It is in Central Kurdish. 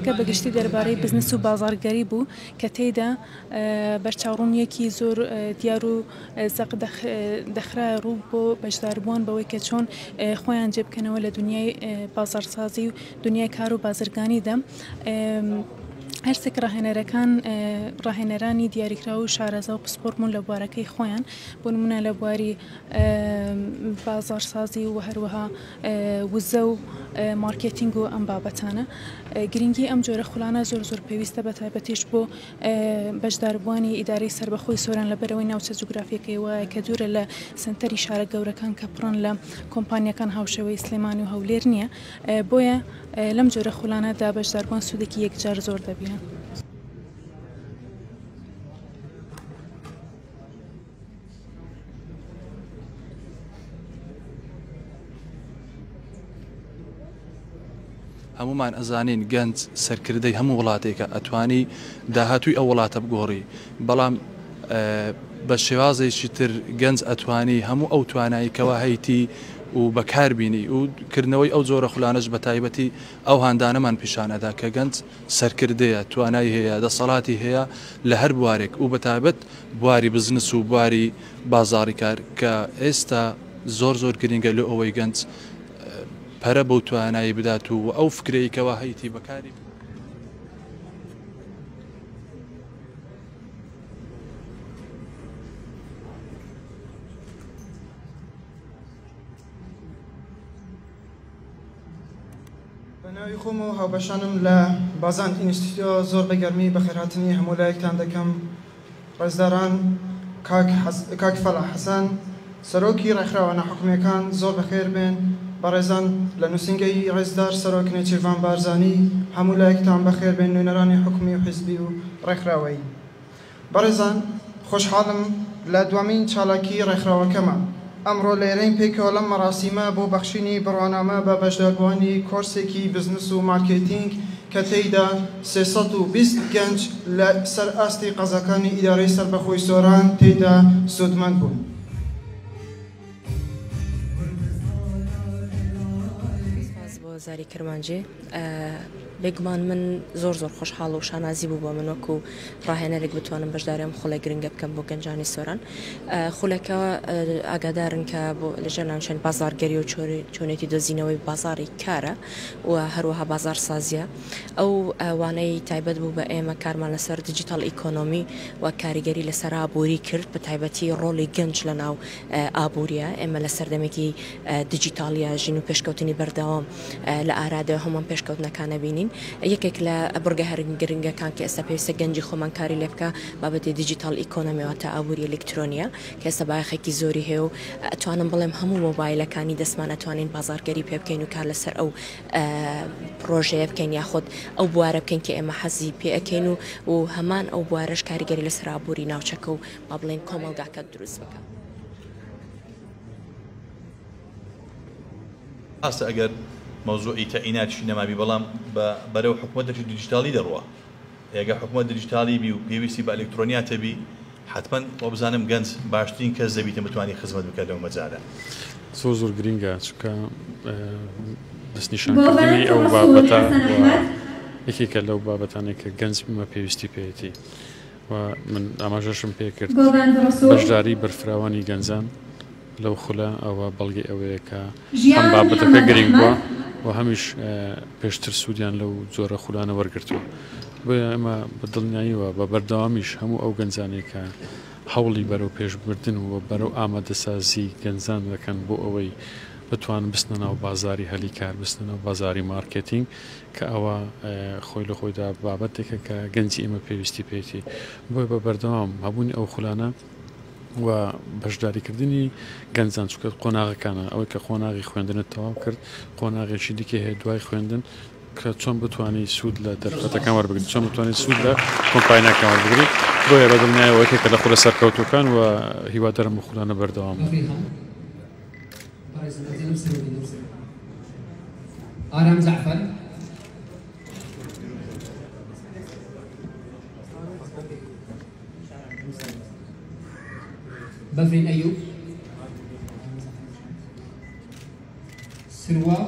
پرۆژەکە بەگشتی دەربارەی بزنس و بازارگەری بوو کە تێیدا بەرچاوڕوونیەکی زۆر دیار و زەق دەخرای ڕوو بۆ بەشداربووان بەوەی کە چۆن خۆیان جێبکەنەوە لە دنیای بازارسازی و دنیای کار و بازرگانیدا. هەرسێک ڕاهێنەرانی دیاریکراوە و شارەزا و پسپۆرمون لە بوارەکەی خۆیان بۆ نمونە لە بواری بازارسازی و هەروەها وزە و مارکێتینگ و ئەم بابەتانە. گرنگی ئەم جۆرە خولانە زۆر پێویستە بە تایبەتیش بۆ بەشداربووانی ئیدارەی سربەخۆی سۆران لەبەرەوەی ناوچە جوگرافیەکەی وایە کە دوورە لە سنتەری شارە گەورەکان کە پڕن لە کۆمپانیەکان هاوشێوەی سلێمانی و هەولێر نییە. بۆیە لەم جۆرە خولانەدا بەشداربووان سوودێکی یەکجار زۆر دەبینن. هەمومان ئەزانین گەنج سەرکردەی هەموو وڵاتێکە ئەتوانی داهاتووی ئەو وڵاتە بگۆڕی، بەڵام بە شێوازێکی تر گەنج ئەتوانی هەموو ئەو توانایی کەوا هەیتی و بەکاربینی و کردنەوەی ئەو جۆرە خولانەش بە تایبەتی ئەو هاندانەمان پیشانەدا کە گەنج سەرکردەیە، توانایی هەیە، دەسەڵاتی هەیە لە هەر بوارێک و بە تایبەت بواری بزنس و بواری بازاڕی کار کە ئێستا زۆر گرنگە لە ئەوەی گەنج پەرە بەو توانایی بدات و ئەو فکرەیەکەوە هەیتی بەکاری. بەناوی خۆم و هاوبەشانم لە بازان ئینستیتیۆ زۆر بەگەرمی بەخێرهاتنی هەموو لایەکتان دەکەم. ڕێزداران کاک فەلاح حەسەن سەرۆکی ڕێکخراوە ناحوکمیەکان زۆر بەخێر بێن. بەڕێزان لە نووسینگەی ڕێزدار سەرۆک نێچیروان بارزانی هەموو لایەکتان بەخێر بێن، نوێنەرانی حکومی و حیزبی و ڕێکخراوەیی. بەڕێزان خۆشحاڵم لە دوامین چالاکی ڕێکخراوەکەمە. ئەمڕۆ لێرەین پێکەوە لەم مەراسیمە بۆ بەخشینی بڕوانامە بە بەشداربووانی کۆرسێکی بزنس و مارکێتینگ کە تێیدا 320 گەنج لە سەر ئاستی قەزاکانی ئیدارەی سەربەخۆی سۆران تێیدا سودمەند بوون. زاری کرمانجێ بێگومان من زۆر خۆشحاڵ و شانازی بوو بۆ من وەکو ڕاهێنەرێک بتوانم بەشداریم خۆڵی گرنگە بکەم بۆ گەنجانی سۆران. خولەکەوە ئاگادارن کە بۆ لەژێر ناوچەند بازارگەری و چۆنێتی دۆزینەوەی بازاری کارە و هەروەها بازار سازیە. ئەو وانەی تایبەت بوو بە ئێمە کارمان لەسەر دیجیتال ئیکۆنۆمی و کاریگەری لەسەر ئابووری کرد بە تایبەتی ڕۆڵی گەنج لە ناو ئابووریە. ئێمە لە سەردەمێکی دیجیتالیا ژین و پێشکەوتنی بەردەوام لە ئارادە هەمومان پێشکەوتنەکانە بینین. یەکێک لە بڕگە هەرگرنگەکان کە ئێستا پێویستە گەنجی خۆمان کاری لێ بکە بابەتی دیجیتال ئیکۆنۆمیەوە تا ئابووری ئەلکترۆنیە کە ئێستا بایەخێکی زۆری هەیە و ئەتوانم بڵێم هەموو مۆبایلەکانی دەستمان ئەتوانین بازارگەری پێ بکەین و کار لەسەر ئەو پرۆژەیە بکەین یاخود ئەو بوارە بکەین کە ئێمە حەزی پێ ئەەکەین و هەمان ئەو بوارەش کاریگەری لەسەر ئابووری ناوچەکە و با بڵێن کۆمەڵگاکە دروست بکە. ئاستا ئەگەر موضوعی تەعیناتی نەمابی بەڵام بەرەو حکوومەتێکی دیجیتالی دەڕوە. ئەگەر حکوومەت دیجیتالی بی و پێویستی بە ئەلکترۆنیاتە بی حتمما بۆ بزانم گەنج باشترین کەس دەبیتە بتوانانی خزمەت بکات لەو مەجالە. زۆر گرنگە چونکە دەستنیشانکردنی ئەو بابەتە یەکێکە لەو بابەتانێک کە گەنج بمە پێویستی پێێتی و من ئاماژەشم پێ کرد بەشداری بەرفراوانی گەنجان لەو خولە ئەوە بەڵگی ئەوەیە کە ئەم بابەتەکە گرنگ بووە و هەمیش پێشتر سوودیان لەو جۆرە خولانە وەرگرتووە. بۆیە ئەمە بە دڵنیاییەوە بە بەردەوامیش هەموو ئەو گەنجانێک کە هەوڵی بەرەو پێشبردن و بەرەو ئامادەسازی گەنجان دەکەن بۆ ئەوەی بتوان بستنە ناو بازاری هەلی کار، بستنە ناو بازاری مارکێتینگ کە ئەوە خۆی لە خۆیدا بابەتێکە کە گەنجی ئێمە پێویستی پێێتی. بۆیە بە بەردەوام هەبوونی ئەو خولانە و بەشداریکردنی گەنجان چکە قۆناغەکانە ئەوەی کە قۆناغی خوێندنت تەواو کرد، قۆناغێکی دیکە هەیە دوای خوێندن کە چۆن بتوانانی سوود لە دەرفەتەکان وەربگریت، چۆن بتوانانی سوود لە کۆمپانیاکان وەربگریت. بۆیە بە دڵنیایەوە یەکێکە لە خولە سەرکەوتوەکان و هیوادارم خولانە بەردەوام. آرام زعفر بفرين أيوب سروى